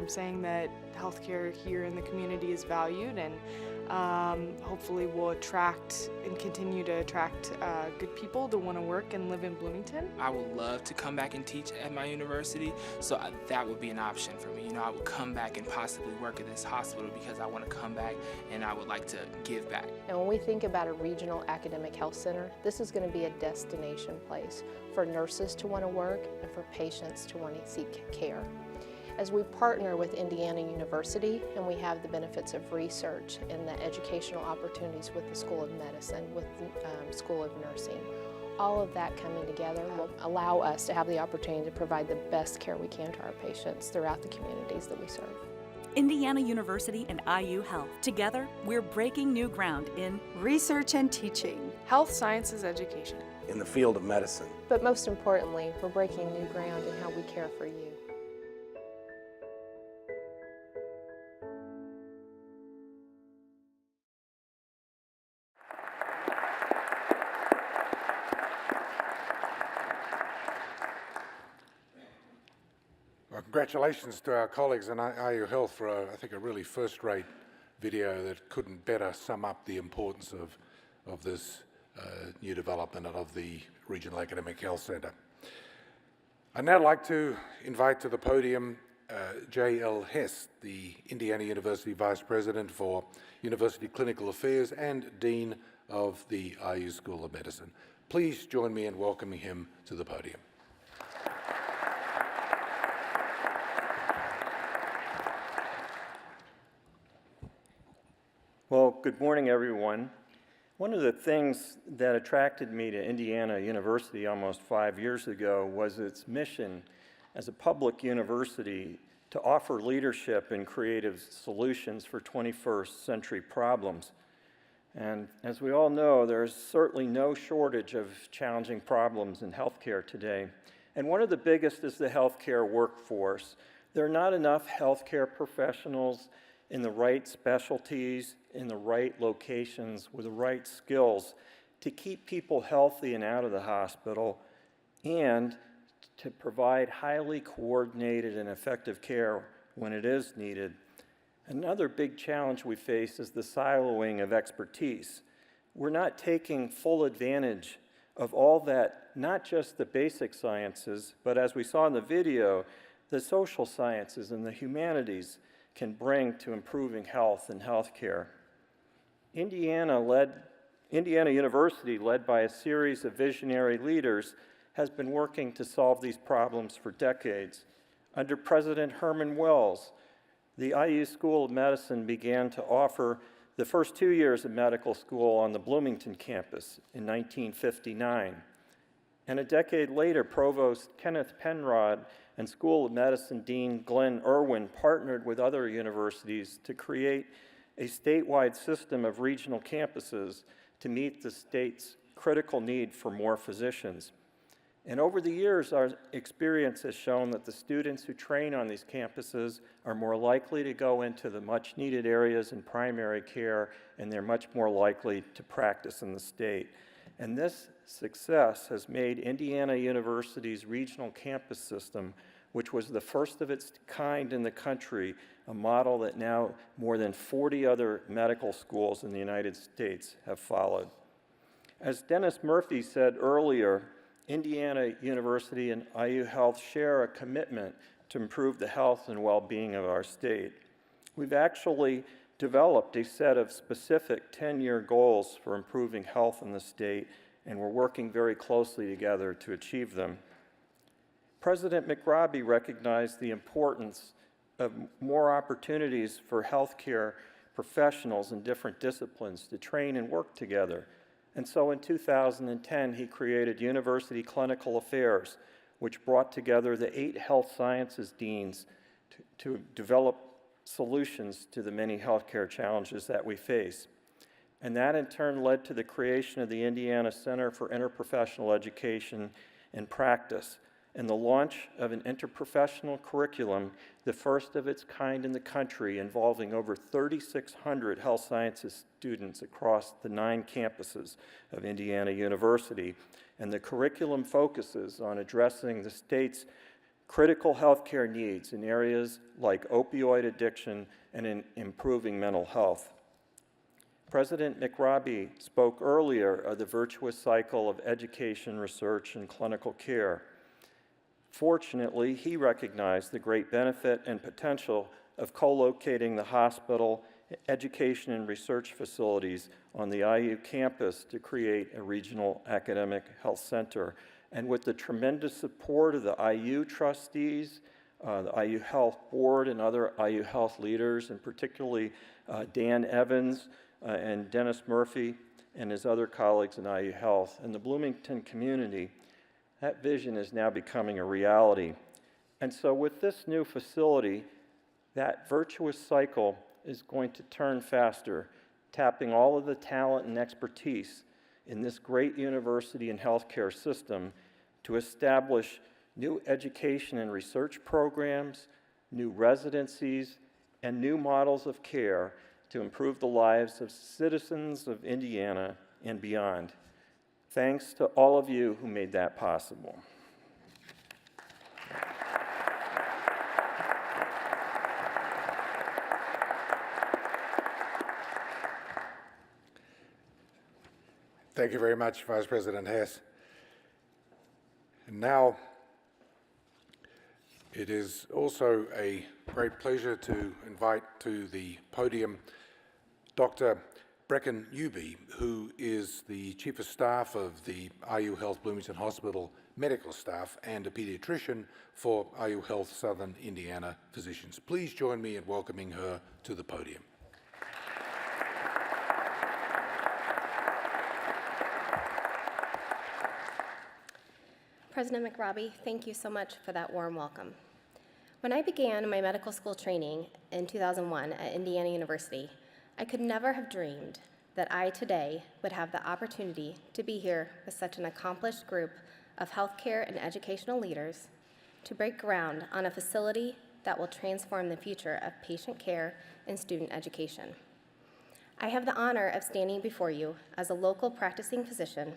S11: saying that healthcare here in the community is valued, and hopefully will attract and continue to attract good people to want to work and live in Bloomington.
S12: I would love to come back and teach at my university, so that would be an option for me. You know, I would come back and possibly work at this hospital because I want to come back and I would like to give back.
S9: And when we think about a regional academic health center, this is going to be a destination place for nurses to want to work and for patients to want to seek care. As we partner with Indiana University and we have the benefits of research and the educational opportunities with the School of Medicine, with the School of Nursing, all of that coming together will allow us to have the opportunity to provide the best care we can to our patients throughout the communities that we serve.
S6: Indiana University and IU Health. Together, we're breaking new ground in
S10: research and teaching,
S11: health sciences education,
S7: in the field of medicine.
S9: But most importantly, we're breaking new ground in how we care for you.
S1: Well, congratulations to our colleagues in IU Health for, I think, a really first-rate video that couldn't better sum up the importance of this new development of the Regional Academic Health Centre. I'd now like to invite to the podium J.L. Hess, the Indiana University Vice President for University Clinical Affairs and Dean of the IU School of Medicine. Please join me in welcoming him to the podium.
S13: Well, good morning, everyone. One of the things that attracted me to Indiana University almost 5 years ago was its mission as a public university to offer leadership and creative solutions for 21st century problems. And as we all know, there's certainly no shortage of challenging problems in healthcare today. And one of the biggest is the healthcare workforce. There are not enough healthcare professionals in the right specialties, in the right locations, with the right skills to keep people healthy and out of the hospital, and to provide highly coordinated and effective care when it is needed. Another big challenge we face is the siloing of expertise. We're not taking full advantage of all that, not just the basic sciences, but as we saw in the video, the social sciences and the humanities can bring to improving health and healthcare. Indiana University, led by a series of visionary leaders, has been working to solve these problems for decades. Under President Herman Wells, the IU School of Medicine began to offer the first 2 years of medical school on the Bloomington campus in 1959. And a decade later, Provost Kenneth Penrod and School of Medicine Dean Glenn Irwin partnered with other universities to create a statewide system of regional campuses to meet the state's critical need for more physicians. And over the years, our experience has shown that the students who train on these campuses are more likely to go into the much needed areas in primary care, and they're much more likely to practice in the state. And this success has made Indiana University's regional campus system, which was the first of its kind in the country, a model that now more than 40 other medical schools in the United States have followed. As Dennis Murphy said earlier, Indiana University and IU Health share a commitment to improve the health and well-being of our state. We've actually developed a set of specific 10-year goals for improving health in the state, and we're working very closely together to achieve them. President McRobbie recognized the importance of more opportunities for healthcare professionals in different disciplines to train and work together. And so in 2010, he created University Clinical Affairs, which brought together the 8 health sciences deans to develop solutions to the many healthcare challenges that we face. And that in turn led to the creation of the Indiana Center for Interprofessional Education and Practice, and the launch of an interprofessional curriculum, the first of its kind in the country, involving over 3,600 health sciences students across the 9 campuses of Indiana University. And the curriculum focuses on addressing the state's critical healthcare needs in areas like opioid addiction and in improving mental health. President McRobbie spoke earlier of the virtuous cycle of education, research, and clinical care. Fortunately, he recognized the great benefit and potential of co-locating the hospital, education, and research facilities on the IU campus to create a regional academic health center. And with the tremendous support of the IU trustees, the IU Health Board, and other IU Health leaders, and particularly Dan Evans and Dennis Murphy and his other colleagues in IU Health, and the Bloomington community, that vision is now becoming a reality. And so with this new facility, that virtuous cycle is going to turn faster, tapping all of the talent and expertise in this great university and healthcare system to establish new education and research programs, new residencies, and new models of care to improve the lives of citizens of Indiana and beyond. Thanks to all of you who made that possible.
S1: Thank you very much, Vice President Hess. And now, it is also a great pleasure to invite to the podium Dr. Brecken Newby, who is the Chief of Staff of the IU Health Bloomington Hospital medical staff and a pediatrician for IU Health Southern Indiana Physicians. Please join me in welcoming her to the podium.
S14: President McRobbie, thank you so much for that warm welcome. When I began my medical school training in 2001 at Indiana University, I could never have dreamed that I today would have the opportunity to be here with such an accomplished group of healthcare and educational leaders to break ground on a facility that will transform the future of patient care and student education. I have the honor of standing before you as a local practicing physician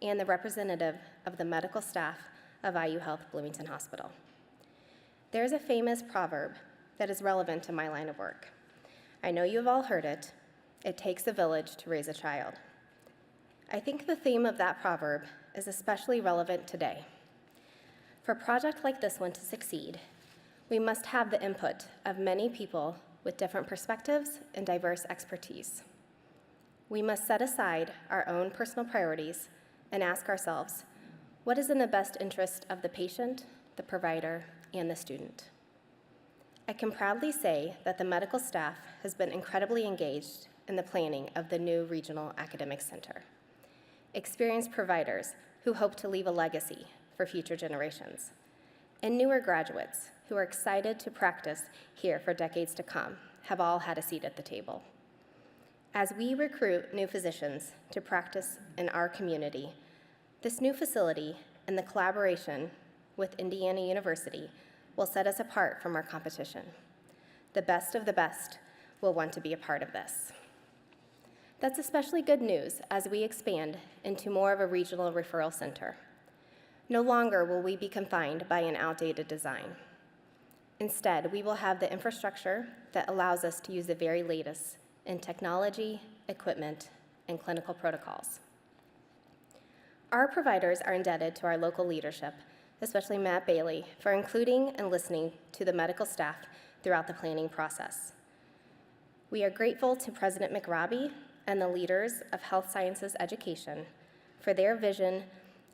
S14: and the representative of the medical staff of IU Health Bloomington Hospital. There is a famous proverb that is relevant to my line of work. I know you have all heard it. It takes a village to raise a child. I think the theme of that proverb is especially relevant today. For a project like this one to succeed, we must have the input of many people with different perspectives and diverse expertise. We must set aside our own personal priorities and ask ourselves, what is in the best interest of the patient, the provider, and the student? I can proudly say that the medical staff has been incredibly engaged in the planning of the new regional academic center. Experienced providers who hope to leave a legacy for future generations, and newer graduates who are excited to practice here for decades to come have all had a seat at the table. As we recruit new physicians to practice in our community, this new facility and the collaboration with Indiana University will set us apart from our competition. The best of the best will want to be a part of this. That's especially good news as we expand into more of a regional referral center. No longer will we be confined by an outdated design. Instead, we will have the infrastructure that allows us to use the very latest in technology, equipment, and clinical protocols. Our providers are indebted to our local leadership, especially Matt Bailey, for including and listening to the medical staff throughout the planning process. We are grateful to President McRobbie and the leaders of health sciences education for their vision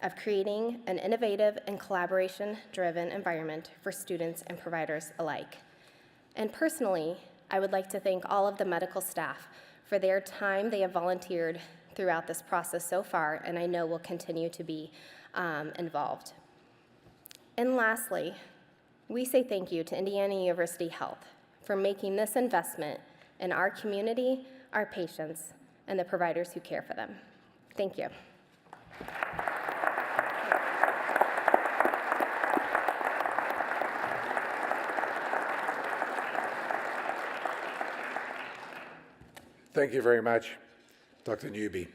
S14: of creating an innovative and collaboration-driven environment for students and providers alike. And personally, I would like to thank all of the medical staff for their time they have volunteered throughout this process so far, and I know will continue to be involved. And lastly, we say thank you to Indiana University Health for making this investment in our community, our patients, and the providers who care for them. Thank you.
S1: Thank you very much, Dr. Newby.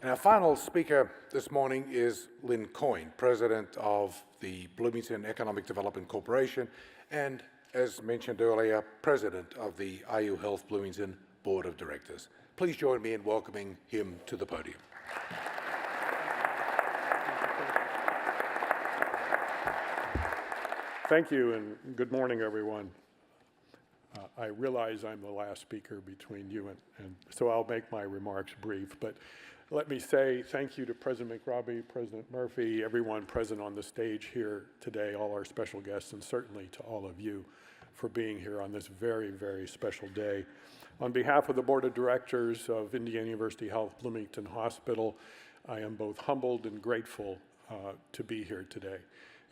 S1: And our final speaker this morning is Lynn Coyne, President of the Bloomington Economic Development Corporation, and, as mentioned earlier, President of the IU Health Bloomington Board of Directors. Please join me in welcoming him to the podium.
S15: Thank you, and good morning, everyone. I realize I'm the last speaker between you, and so I'll make my remarks brief, but let me say thank you to President McRobbie, President Murphy, everyone present on the stage here today, all our special guests, and certainly to all of you for being here on this very, very special day. On behalf of the Board of Directors of Indiana University Health Bloomington Hospital, I am both humbled and grateful to be here today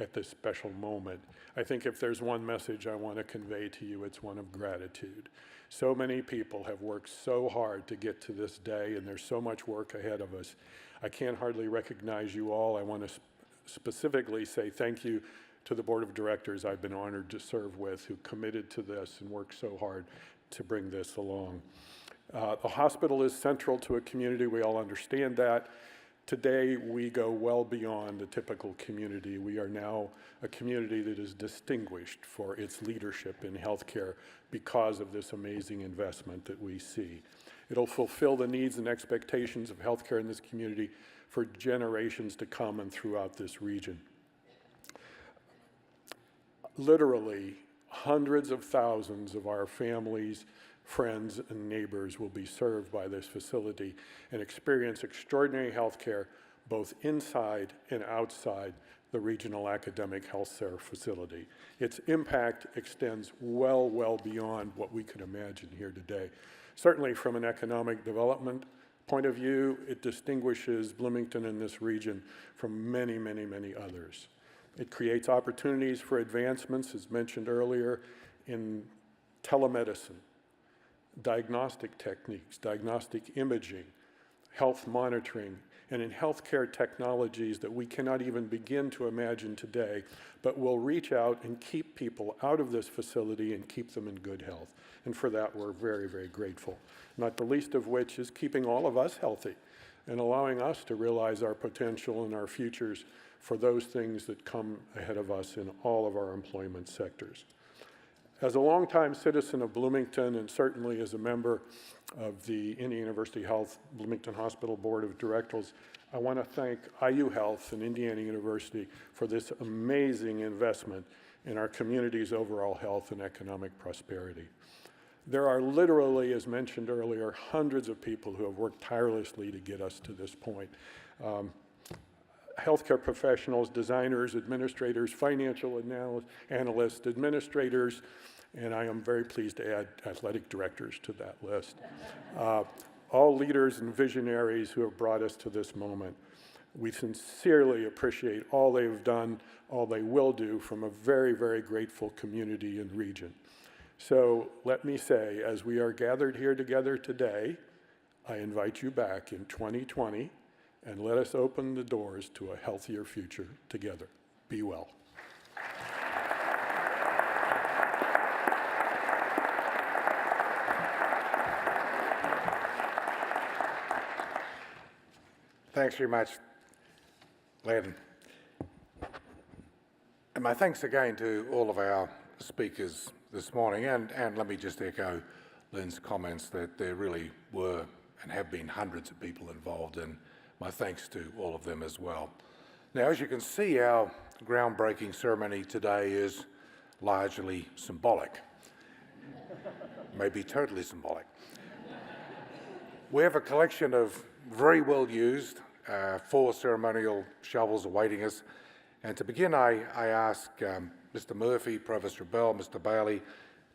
S15: at this special moment. I think if there's one message I want to convey to you, it's one of gratitude. So many people have worked so hard to get to this day, and there's so much work ahead of us. I can't hardly recognize you all. I want to specifically say thank you to the Board of Directors I've been honored to serve with, who committed to this and worked so hard to bring this along. The hospital is central to a community. We all understand that. Today, we go well beyond the typical community. We are now a community that is distinguished for its leadership in healthcare because of this amazing investment that we see. It'll fulfill the needs and expectations of healthcare in this community for generations to come and throughout this region. Literally, hundreds of thousands of our families, friends, and neighbors will be served by this facility and experience extraordinary health care both inside and outside the regional academic health care facility. Its impact extends well beyond what we could imagine here today. Certainly from an economic development point of view, it distinguishes Bloomington in this region from many, many, many others. It creates opportunities for advancements, as mentioned earlier, in telemedicine, diagnostic techniques, diagnostic imaging, health monitoring, and in healthcare technologies that we cannot even begin to imagine today, but will reach out and keep people out of this facility and keep them in good health. And for that, we're very, very grateful. Not the least of which is keeping all of us healthy and allowing us to realize our potential and our futures for those things that come ahead of us in all of our employment sectors. As a longtime citizen of Bloomington, and certainly as a member of the Indiana University Health Bloomington Hospital Board of Directors, I want to thank IU Health and Indiana University for this amazing investment in our community's overall health and economic prosperity. There are literally, as mentioned earlier, hundreds of people who have worked tirelessly to get us to this point. Healthcare professionals, designers, administrators, financial analysts, administrators, and I am very pleased to add athletic directors to that list. All leaders and visionaries who have brought us to this moment. We sincerely appreciate all they've done, all they will do from a very, very grateful community and region. So let me say, as we are gathered here together today, I invite you back in 2020 and let us open the doors to a healthier future together. Be well.
S1: Thanks very much, Len. And my thanks again to all of our speakers this morning, and let me just echo Len's comments that there really were and have been hundreds of people involved, and my thanks to all of them as well. Now, as you can see, our groundbreaking ceremony today is largely symbolic, maybe totally symbolic. We have a collection of very well used 4 ceremonial shovels awaiting us. And to begin, I ask Mr. Murphy, Provost Rebell, Mr. Bailey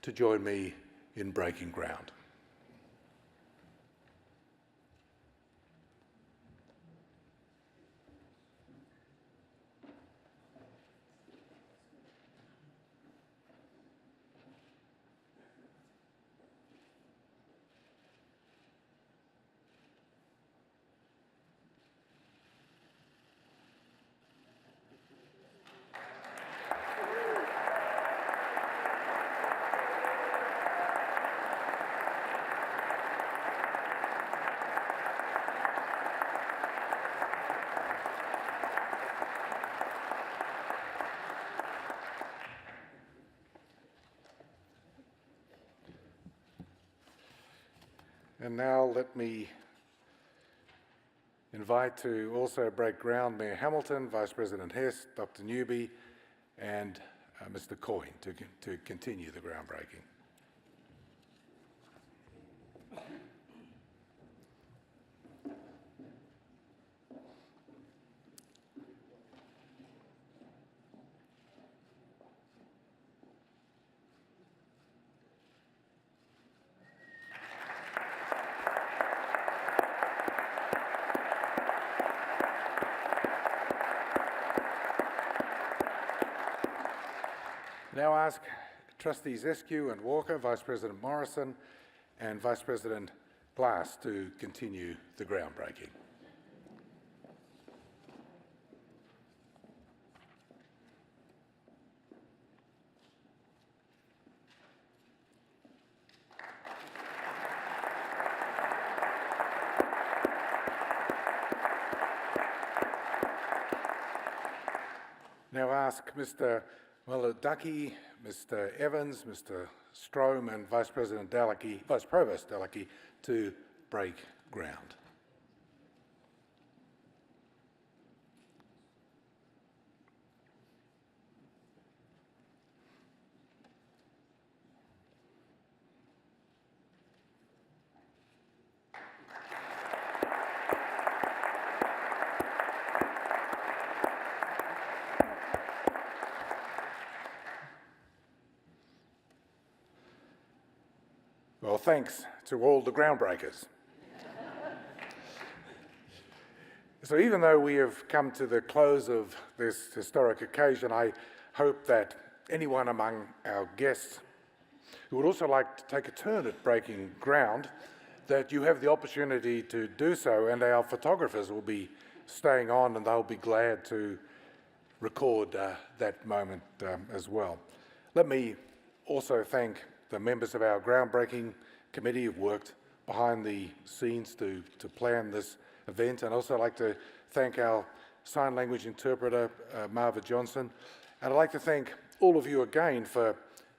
S1: to join me in breaking ground. And now let me invite to also break ground Mayor Hamilton, Vice President Hess, Dr. Newby, and Mr. Coyne to continue the groundbreaking. Now ask Trustees Eskew and Walker, Vice President Morrison, and Vice President Glass to continue the groundbreaking. Now ask Mr. Mulladucky, Mr. Evans, Mr. Strome, and Vice Provost Daleke to break ground. Well, thanks to all the groundbreakers. So even though we have come to the close of this historic occasion, I hope that anyone among our guests who would also like to take a turn at breaking ground, that you have the opportunity to do so, and our photographers will be staying on and they'll be glad to record that moment as well. Let me also thank the members of our groundbreaking committee who've worked behind the scenes to plan this event, and also like to thank our sign language interpreter, Marva Johnson. And I'd like to thank all of you again for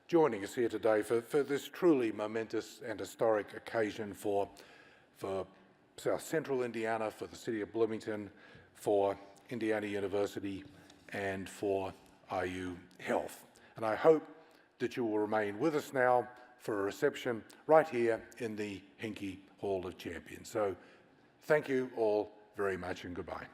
S1: joining us here today for this truly momentous and historic occasion for South Central Indiana, for the city of Bloomington, for Indiana University, and for IU Health. And I hope that you will remain with us now for a reception right here in the Hinkey Hall of Champions. So thank you all very much, and goodbye.